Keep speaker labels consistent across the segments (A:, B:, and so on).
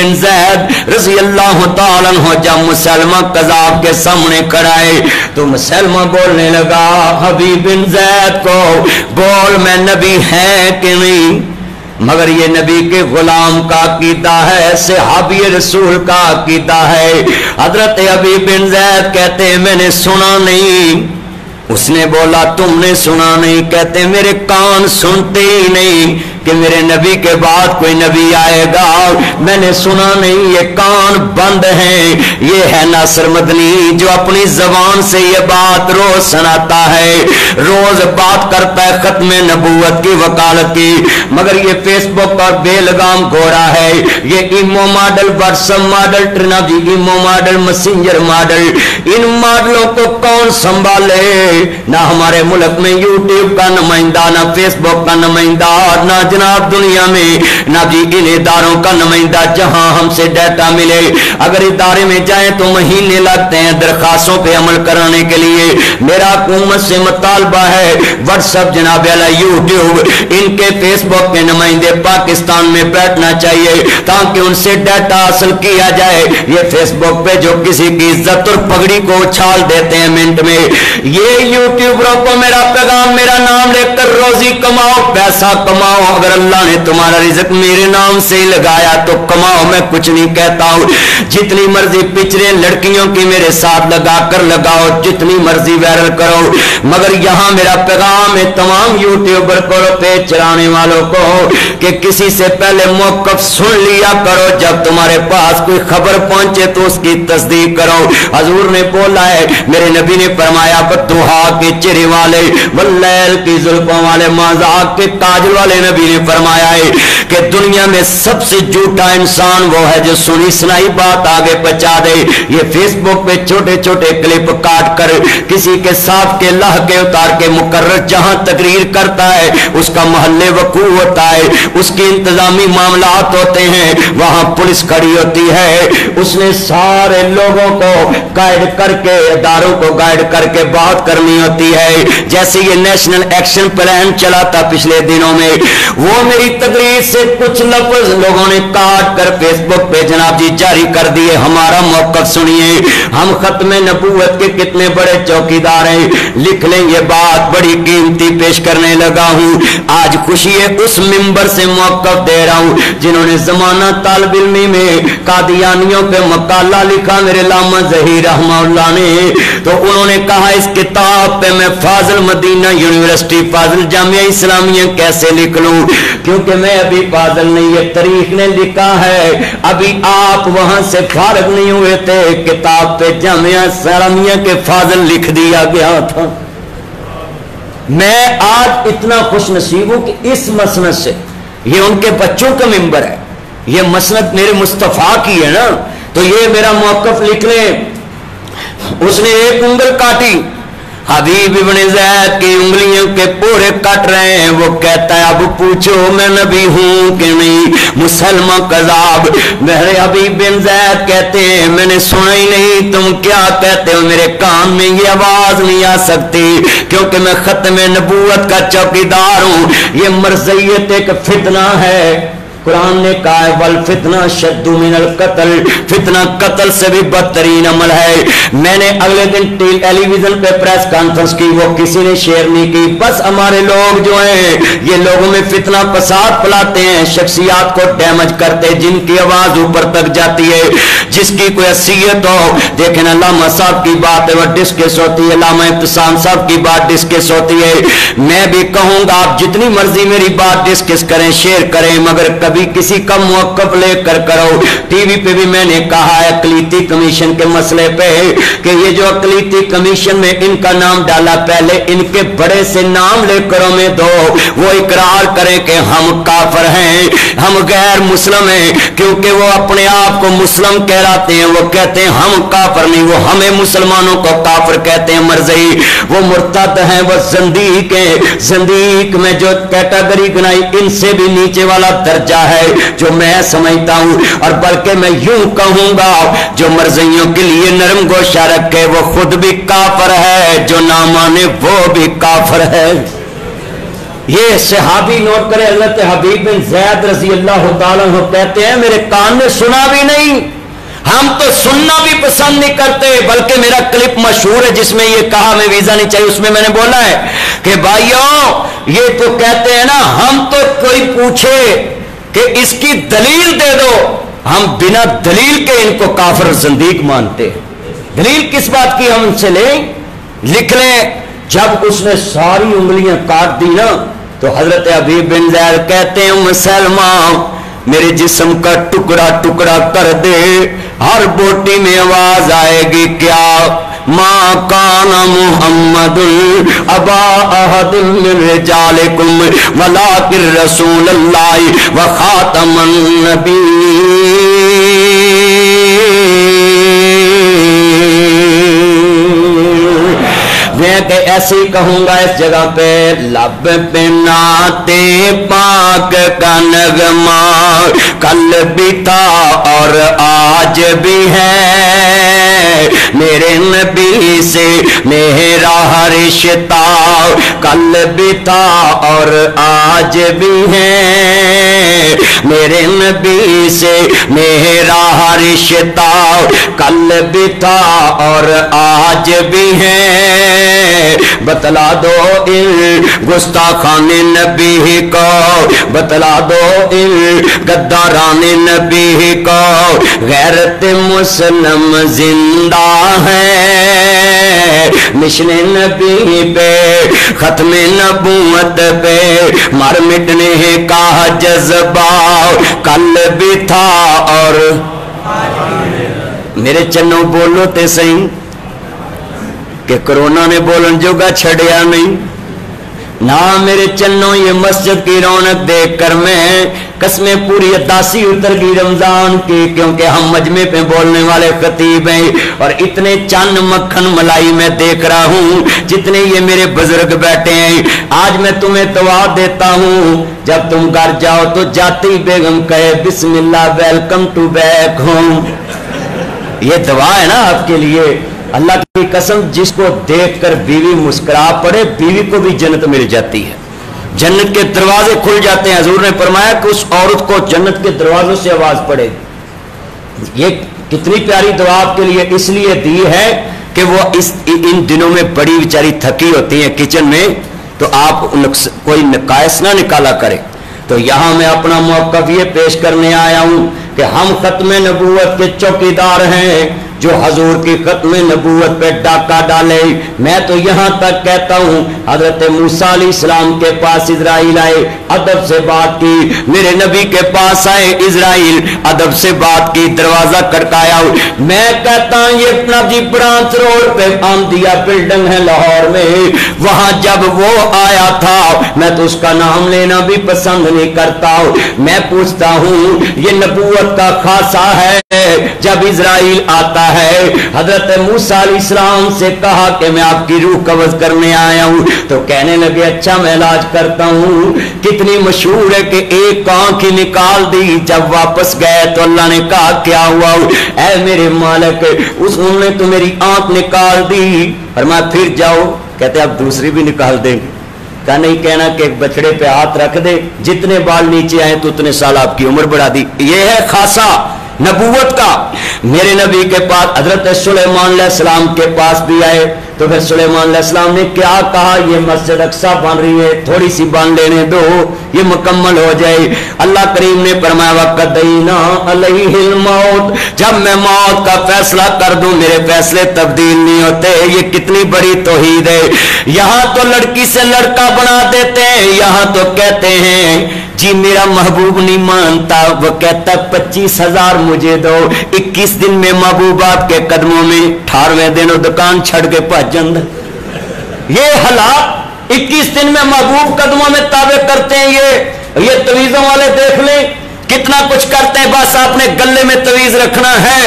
A: بن زید رضی اللہ تعالیٰ عنہ جب مسلمہ کذاب کے سامنے کھڑائے تو مسلمہ بولنے لگا حبیب بن زید کو بول میں نبی ہے کہ نہیں، مگر یہ نبی کے غلام کا عقیدہ ہے، صحابی رسول کا عقیدہ ہے۔ حضرت حبیب بن زید کہتے ہیں میں نے سنا نہیں۔ اس نے بولا تم نے سنا نہیں؟ کہتے میرے کان سنتے ہی نہیں کہ میرے نبی کے بعد کوئی نبی آئے گا، میں نے سنا نہیں، یہ کان بند ہیں۔ یہ ہے ناصر مدنی جو اپنی زبان سے یہ بات روز سناتا ہے، روز بات کرتا ہے ختم نبوت کی وکالت کی، مگر یہ فیس بک اور بے لگام گھوڑا ہے، یہ imo model, WhatsApp model, ٹرناجی ایمو ماڈل، مسنجر ماڈل، ان ماڈلوں کو کون سنبھالے؟ نہ ہمارے ملک میں یوٹیوب کا نمائندہ، نہ فیس بک کا نمائندہ، اور نہ جناب دنیا میں نہ جی ان اداروں کا نمائندہ جہاں ہم سے ڈیٹا ملے۔ اگر ادارے میں جائیں تو مہینے لگتے ہیں درخواستوں پہ عمل کرانے کے لیے۔ میرا حکومت سے مطالبہ ہے واٹس ایپ جناب اعلیٰ، یوٹیوب، ان کے فیس بک کے نمائندے پاکستان میں بیٹھنا چاہیے تاکہ ان سے ڈیٹا حاصل کیا جائے۔ یہ فیس بک پہ جو کسی کی عزت اور پگڑی کو اچھال دیتے ہیں منٹ میں، یہ یوٹیوبروں کو میرا پیغام، میرا نام لے کر روزی کماؤ، پیسہ کماؤ۔ اگر اللہ نے تمہارا رزق میرے نام سے ہی لگایا تو کماؤ، میں کچھ نہیں کہتا ہوں۔ جتنی مرضی پچڑے لڑکیوں کی میرے ساتھ لگا کر لگاؤ، جتنی مرضی وائرل کرو، مگر یہاں میرا پیغام ہے تمام یوٹیوبر کو، پیج چلانے والوں کو، کہ کسی سے پہلے موقف سن لیا کرو، جب تمہارے پاس کوئی خبر پہنچے تو اس کی تصدیق کرو۔ حضور نے بولا ہے، میرے نبی نے فرمایا بدوہا کے چہرے والے، واللیل کی زلفوں والے، مذاق کے کاجل والے نبی نے فرمایا ہے کہ دنیا میں سب سے جھوٹا انسان وہ ہے جو سنی سنائی بات آگے پہنچا دے۔ یہ فیس بک پہ چھوٹے چھوٹے کلپ کاٹ کر کسی کے ساتھ کے لہجے اتار کے مقرر جہاں تقریر کرتا ہے اس کا محلے وقوع ہوتا ہے، اس کے انتظامی معاملات ہوتے ہیں، وہاں پولیس کھڑی ہوتی ہے، اس نے سارے لوگوں کو گائیڈ کر کے، اداروں کو گائیڈ کر کے بات کرنی ہوتی ہے۔ جیسے یہ نیشنل ایکشن پلان چلا تھا پچھلے دنوں میں، وہ میری تقریر سے کچھ لفظ لوگوں نے کاٹ کر فیس بک پہ جناب جی جاری کر دیے۔ ہمارا موقف سنیے، ہم ختم نبوت کے کتنے بڑے چوکیدار ہیں، لکھ لیں یہ بات، بڑی قیمتی پیش کرنے لگا ہوں۔ آج خوشی ہے اس ممبر سے موقف دے رہا ہوں جنہوں نے زمانہ طالب علمی میں قادیانیوں پہ مقالہ لکھا میرے علامہ ظہیر رحمہ اللہ نے، تو انہوں نے کہا اس کتاب پہ میں فاضل مدینہ یونیورسٹی فاضل جامعہ اسلامیہ کیسے لکھ لوں، کیونکہ میں ابھی فاضل نہیں، یہ تاریخ نے لکھا ہے، ابھی آپ وہاں سے فارغ نہیں ہوئے تھے، کتاب پہ جامعہ اسلامیہ کے فاضل لکھ دیا گیا تھا۔ میں آج اتنا خوش نصیب ہوں کہ اس مسند سے، یہ ان کے بچوں کا ممبر ہے، یہ مسند میرے مصطفیٰ کی ہے نا، تو یہ میرا موقف لکھ لیں۔ اس نے ایک انگل کاٹی، حبیب ابن زید کی انگلیوں کے پورے کٹ رہے ہیں، وہ کہتا ہے اب پوچھو میں نبی ہوں کہ نہیں، مسلمہ کذاب۔ میرے حبیب بن زید کہتے ہیں میں نے سنا ہی نہیں، تم کیا کہتے ہو، میرے کان میں یہ آواز نہیں آ سکتی کیونکہ میں ختم نبوت کا چوکیدار ہوں۔ یہ مرضیت ایک فتنہ ہے، قرآن نے کہا ہے والفتنہ شد من القتل، فتنہ قتل سے بھی بدترین عمل ہے۔ میں نے اگلے دن ٹیلی ویژن پہ پریس کانفرنس کی، وہ کسی نے شیئر نہیں کی، بس ہمارے لوگ جو ہیں یہ لوگوں میں فتنہ فساد پھیلاتے ہیں، شخصیات کو ڈیمیج کرتے، جن کی آواز اوپر تک جاتی ہے، جس کی کوئی حیثیت ہو۔ دیکھیں علامہ صاحب کی بات ہے وہ ڈسکس ہوتی ہے، علامہ ابتسام صاحب کی بات ڈسکس ہوتی ہے، میں بھی کہوں گا آپ جتنی مرضی میری بات ڈسکس کریں، شیئر کریں، مگر کبھی کسی کا موقف لے کر کرو۔ ٹی وی پہ بھی میں نے کہا ہے اقلیتی کمیشن کے مسئلے پہ کہ یہ جو اقلیتی کمیشن میں ان کا نام ڈالا، پہلے ان کے بڑے سے نام لے کر ہمیں دو، وہ اقرار کریں کہ ہم کافر ہیں، ہم غیر مسلم ہیں، کیونکہ وہ اپنے آپ کو مسلم کہلاتے ہیں، وہ کہتے ہیں ہم کافر نہیں، وہ ہمیں مسلمانوں کو کافر کہتے ہیں، مرزئی، وہ مرتد ہیں، وہ زندیق ہیں۔ زندیق میں جو کیٹیگری گنائی ان سے بھی نیچے والا درجہ ہے جو میں سمجھتا ہوں، اور بلکہ میں یوں کہوں گا جو مرضیوں کے لیے نرم گوشہ رکھے وہ خود بھی کافر ہے، جو نہ مانے وہ بھی کافر ہے۔ یہ صحابی نوٹ کرے حضرت حبیب بن زید رضی اللہ تعالیٰ عنہ کہتے ہیں میرے کان نے سنا بھی نہیں، ہم تو سننا بھی پسند نہیں کرتے، بلکہ میرا کلپ مشہور ہے جس میں یہ کہا میں ویزا نہیں چاہیے، اس میں میں نے بولا ہے کہ بھائیوں یہ تو کہتے ہیں نا ہم تو کوئی پوچھے کہ اس کی دلیل دے دو، ہم بنا دلیل کے ان کو کافر زندیق مانتے ہیں۔ دلیل کس بات کی ہم ان سے لیں؟ لکھ لیں۔ جب اس نے ساری انگلیاں کاٹ دی نا تو حضرت حبیب بن زید کہتے ہیں ام سلمہ میرے جسم کا ٹکڑا ٹکڑا کر دے، ہر بوٹی میں آواز آئے گی کیا ما کان محمد ابا احد من رجالکم ولکن رسول اللہ وخاتم النبی۔ میں کہ ایسے ہی کہوں گا اس جگہ پہ لب پہ نعت پاک کا نغمہ کل بھی تھا اور آج بھی ہے، میرے نبی سے میرا رشتہ کل بھی تھا اور آج بھی ہے، میرے نبی سے میرا رشتہ کل بھی تھا اور آج بھی ہے، بتلا دو ان گستاخان نبی کو، بتلا دو ان غداران نبی کو، غیرت مسلم زندہ ہے، مشن نبی پہ ختم نبوت پہ مر مٹنے کا جذبہ کل بھی تھا اور میرے چنوں بولو تے صحیح کہ کرونا نے بولن جوگا چھڑیا نہیں نہ میرے چنوں، یہ مسجد کی رونق دیکھ کر میں قسمیں پوری اداسی اتر گئی رمضان کی، کیونکہ ہم مجمع پہ بولنے والے خطیب ہیں اور اتنے چند مکھن ملائی میں دیکھ رہا ہوں جتنے یہ میرے بزرگ بیٹھے ہیں۔ آج میں تمہیں دعا دیتا ہوں جب تم گھر جاؤ تو جاتی بیگم کہے بسم اللہ ویلکم ٹو بیک ہوم، یہ دعا ہے نا آپ کے لیے۔ اللہ کی قسم جس کو دیکھ کر بیوی مسکرا پڑے بیوی کو بھی جنت مل جاتی ہے، جنت کے دروازے کھل جاتے ہیں۔ حضور نے فرمایا کہ اس عورت کو جنت کے دروازوں سے آواز پڑے۔ یہ کتنی پیاری دعا آپ کے لیے اس لیے دی ہے کہ وہ ان دنوں میں بڑی بیچاری تھکی ہوتی ہیں کچن میں، تو آپ کوئی نقائص نہ نکالا کرے۔ تو یہاں میں اپنا موقف یہ پیش کرنے آیا ہوں کہ ہم ختم نبوت کے چوکیدار ہیں جو حضور کی ختم نبوت پہ ڈاکہ ڈالے۔ میں تو یہاں تک کہتا ہوں حضرت موسیٰ علیہ السلام کے پاس اسرائیل آئے، ادب سے بات کی، میرے نبی کے پاس آئے اسرائیل، ادب سے بات کی، دروازہ کھٹکایا۔ میں کہتا ہوں یہ اپنا جی برانچ روڈ پہ آمدیہ بلڈنگ ہے لاہور میں، وہاں جب وہ آیا تھا میں تو اس کا نام لینا بھی پسند نہیں کرتا ہوں، میں پوچھتا ہوں یہ نبوت کا خاصہ ہے۔ جب اسرائیل آتا ہے حضرت موسیٰ علیہ السلام سے کہا کہ میں آپ کی روح قبض کرنے آیا ہوں، تو کہنے لگے اچھا میں علاج کرتا ہوں۔ کتنی مشہور ہے کہ ایک آنکھ ہی نکال دی، جب واپس گئے تو اللہ نے کہا کیا ہوا؟ اے میرے مالک انہوں نے تو میری آنکھ نکال دی، فرمایا پھر جاؤ، کہتے اب دوسری بھی نکال دیں۔ کہا نہیں کہنا کہ ایک بچڑے پہ ہاتھ رکھ دے، جتنے بال نیچے آئے تو اتنے سال آپ کی عمر بڑھا دی۔ یہ ہے خاصہ نبوت کا۔ میرے نبی کے پاس حضرت سلیمان علیہ السلام کے پاس بھی آئے تو پھر سلیمان علیہ السلام نے کیا کہا یہ مسجد اقصیٰ بن رہی ہے، تھوڑی سی بن لینے دو یہ مکمل ہو جائے۔ اللہ کریم نے فرمایا وَقَضَيْنَا عَلَيْهِ الْمَوْتِ، جب میں موت کا فیصلہ کر دوں میرے فیصلے تبدیل نہیں ہوتے۔ یہ کتنی بڑی توحید ہے۔ یہاں تو لڑکی سے لڑکا بنا دیتے ہیں، یہاں تو کہتے ہیں جی میرا محبوب نہیں مانتا، وہ کہتا 25,000 مجھے دو، 21 دن میں محبوبات کے قدموں میں 18ویں دن دکان چھڑ کے پہنچ۔ یہ حالات 21 دن میں محبوب قدموں میں تابع کرتے ہیں۔ یہ تویزوں والے دیکھ لیں کتنا کچھ کرتے ہیں، بس آپ نے گلے میں تویز رکھنا ہے۔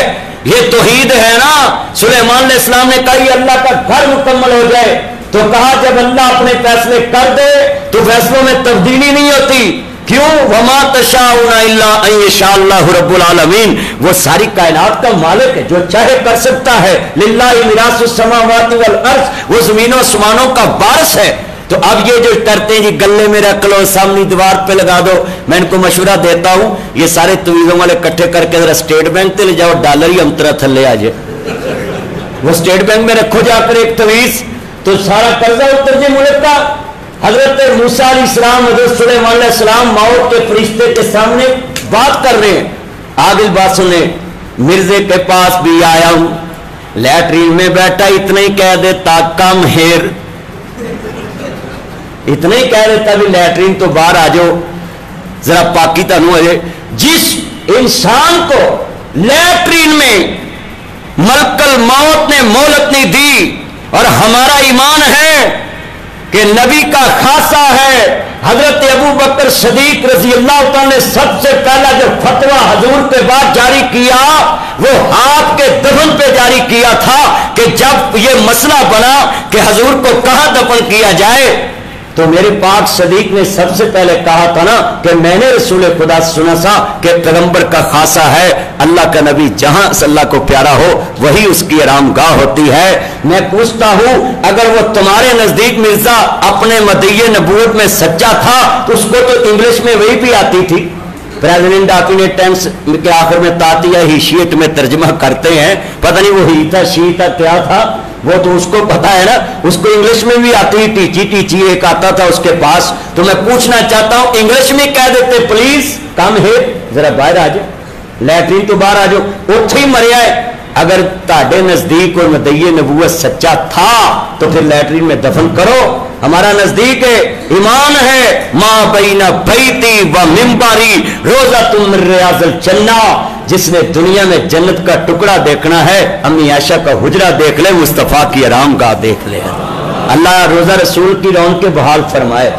A: یہ توحید ہے نا۔ سلیمان علیہ السلام نے کہا یہ اللہ کا گھر مکمل ہو جائے، تو کہا جب اللہ اپنے فیصلے کر دے تو فیصلوں میں تبدیلی نہیں ہوتی۔ کیوں؟ وما تشاءون الا ان یشاء اللہ رب العالمین، وہ ساری کائنات کا مالک ہے جو چاہے کر سکتا ہے۔ للہ میراث السماوات والارض، وہ زمین و آسمانوں کا وارث ہے۔ تو اب یہ جو کرتے ہیں جی گلے میں رکھ لو, سامنے دیوار پہ لگا دو, میں ان کو مشورہ دیتا ہوں یہ سارے تویزوں والے کٹھے کر کے ذرا اسٹیٹ بینک تے لے جاؤ, ڈالر ہی امترا تھلے آ جائے. وہ اسٹیٹ بینک میں رکھو جا کر ایک تویز, تو سارا قرضہ اتر جائے ملک کا. حضرت موسیٰ علیہ السلام, حضرت سلیمان علیہ السلام موت کے فرشتے کے سامنے بات کر رہے ہیں. آگے بات سنیں, مرزے کے پاس بھی آیا ہوں, لیٹرین میں بیٹھا, اتنا ہی کہہ دیتا کم ہیر, اتنا ہی کہہ دیتا بھی لیٹرین تو باہر آ جاؤ, ذرا پاکی تانوں ہے. جس انسان کو لیٹرین میں ملک الموت نے مہلت نہیں دی, اور ہمارا ایمان ہے کہ نبی کا خاصہ ہے. حضرت ابو بکر صدیق رضی اللہ تعالیٰ نے سب سے پہلا جو فتویٰ حضور کے بعد جاری کیا وہ ہاتھ کے دفن پہ جاری کیا تھا, کہ جب یہ مسئلہ بنا کہ حضور کو کہاں دفن کیا جائے, تو میرے پاک صدیق نے سب سے پہلے کہا تھا نا کہ میں نے رسول خدا سے سنا تھا کہ پیغمبر کا خاصہ ہے, اللہ کا نبی جہاں سے اللہ کو پیارا ہو وہی اس کی آرام گاہ ہوتی ہے. میں پوچھتا ہوں اگر وہ تمہارے نزدیک مرزا اپنے مدعی نبوت میں سچا تھا تو اس کو تو انگلش میں وہی بھی آتی تھی. پریزیڈنٹ آپی ٹینس کے آخر میں تاتیہ ہی شیٹ میں ترجمہ کرتے ہیں, پتہ نہیں وہ ہی تھا شی تھا کیا تھا, وہ تو اس کو پتا ہے نا, اس کو انگلش میں بھی آتی, ٹیچی ٹیچی ایک آتا تھا اس کے پاس. تو میں پوچھنا چاہتا ہوں انگلش میں کہہ دیتے پلیز کم ہے, ذرا باہر آ جاؤ, لیٹرین تو باہر آ جاؤ, اتھے ہی مریا ہے. اگر تاڑے نزدیک اور مدعی نبوت سچا تھا تو پھر لیٹرین میں دفن کرو. ہمارا نزدیک ہے, ایمان ہے, ما بین بیتی و منبری روضۃ من ریاض الجنہ. جس نے دنیا میں جنت کا ٹکڑا دیکھنا ہے, امی عائشہ کا حجرہ دیکھ لے, مصطفیٰ کی آرام گاہ دیکھ لے. اللہ روزہ رسول کی رونق کے بحال فرمائے,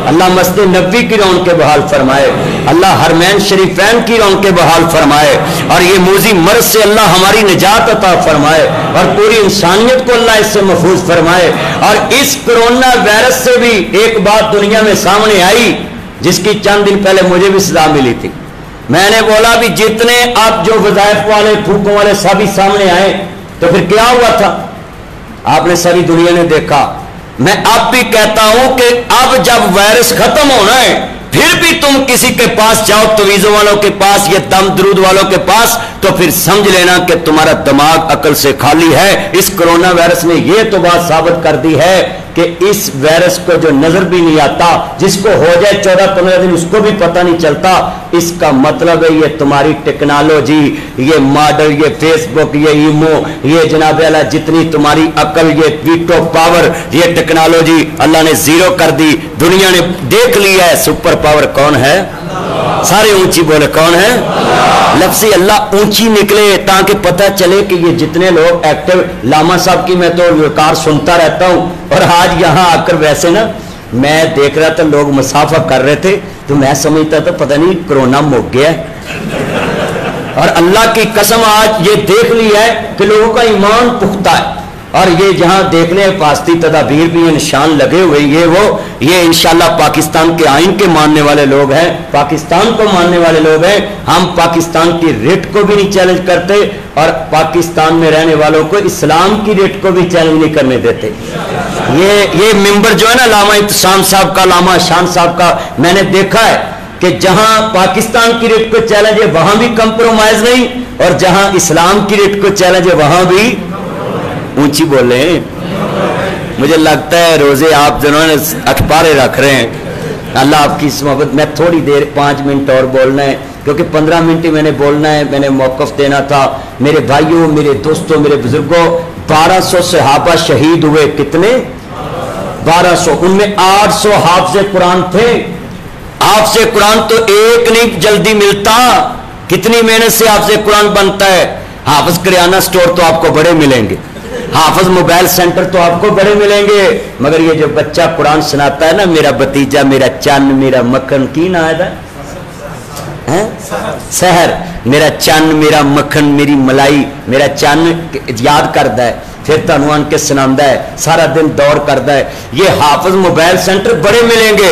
A: اللہ مسجد نبوی کی رونق کے بحال فرمائے, اللہ حرمین شریفین کی رونق کے بحال فرمائے, اور یہ موذی مرض سے اللہ ہماری نجات عطا فرمائے, اور پوری انسانیت کو اللہ اس سے محفوظ فرمائے. اور اس کرونا وائرس سے بھی ایک بات دنیا میں سامنے آئی جس کی چند دن پہلے مجھے بھی سزا ملی تھی. میں نے بولا بھی جتنے اب جو وظائف والے پھوکوں والے سبھی سامنے آئے, تو پھر کیا ہوا تھا آپ نے ساری دنیا نے دیکھا. میں اب بھی کہتا ہوں کہ اب جب وائرس ختم ہونا ہے پھر بھی تم کسی کے پاس جاؤ, تویزوں والوں کے پاس یا دم درود والوں کے پاس, تو پھر سمجھ لینا کہ تمہارا دماغ عقل سے خالی ہے. اس کرونا وائرس نے یہ تو بات ثابت کر دی ہے کہ اس وائرس کو جو نظر بھی نہیں آتا, جس کو ہو جائے 14-15 دن اس کو بھی پتہ نہیں چلتا, اس کا مطلب ہے یہ تمہاری ٹیکنالوجی, یہ ماڈل, یہ فیس بک, یہ ایمو, یہ جناب اللہ جتنی تمہاری عقل, یہ ویٹو پاور, یہ ٹیکنالوجی اللہ نے زیرو کر دی. دنیا نے دیکھ لیا ہے سپر پاور کون ہے, سارے اونچی بولے کون ہے, لفظ اللہ اونچی نکلے تاکہ پتہ چلے کہ یہ جتنے لوگ ایکٹیو. لاما صاحب کی میں تو ریکارڈ سنتا رہتا ہوں, اور آج یہاں آ کر ویسے نا میں دیکھ رہا تھا لوگ مسافہ کر رہے تھے, تو میں سمجھتا تھا پتہ نہیں کرونا مک گیا ہے. اور اللہ کی قسم آج یہ دیکھ لی ہے کہ لوگوں کا ایمان پختہ ہے, اور یہ جہاں دیکھنے حفاظتی تدابیر بھی نشان لگے ہوئے, یہ انشاءاللہ پاکستان کے آئین کے ماننے والے لوگ ہیں, پاکستان کو ماننے والے لوگ ہیں. ہم پاکستان کی ریٹ کو بھی نہیں چیلنج کرتے, اور پاکستان میں رہنے والوں کو اسلام کی ریٹ کو بھی چیلنج نہیں کرنے دیتے. یہ ممبر جو ہے نا علامہ اعتصام صاحب کا, علامہ شان صاحب کا, میں نے دیکھا ہے کہ جہاں پاکستان کی ریٹ کو چیلنج ہے وہاں بھی کمپرومائز نہیں, اور جہاں اسلام کی ریٹ کو چیلنج ہے وہاں بھی اونچی بولے ہیں. مجھے لگتا ہے روزے آپ جنہوں نے اٹپارے رکھ رہے ہیں, اللہ آپ کی اس محبت. میں تھوڑی دیر 5 منٹ اور بولنا ہے کیونکہ 15 منٹ ہی میں نے بولنا ہے, میں نے موقف دینا تھا. میرے بھائیوں, میرے دوستوں, میرے بزرگوں, 1200 صحابہ شہید ہوئے. کتنے؟ 1200. ان میں 800 حافظ قرآن تھے. حافظ قرآن تو ایک نہیں جلدی ملتا, کتنی محنت سے حافظ قرآن بنتا ہے. حافظ کریانہ سٹور تو آپ کو بڑے ملیں گے, حافظ موبائل سینٹر تو آپ کو بڑے ملیں گے, مگر یہ جو بچہ قرآن سناتا ہے نا, میرا بتیجا, میرا چن, میرا مکھن, کی نا ہے سحر, میرا چن, میرا مکھن, میری ملائی. میرا چن یاد کرتا ہے, پھر تنوع آن کے سناتا ہے, سارا دن دور کرتا ہے. یہ حافظ موبائل سینٹر بڑے ملیں گے,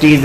A: TZ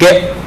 A: کہ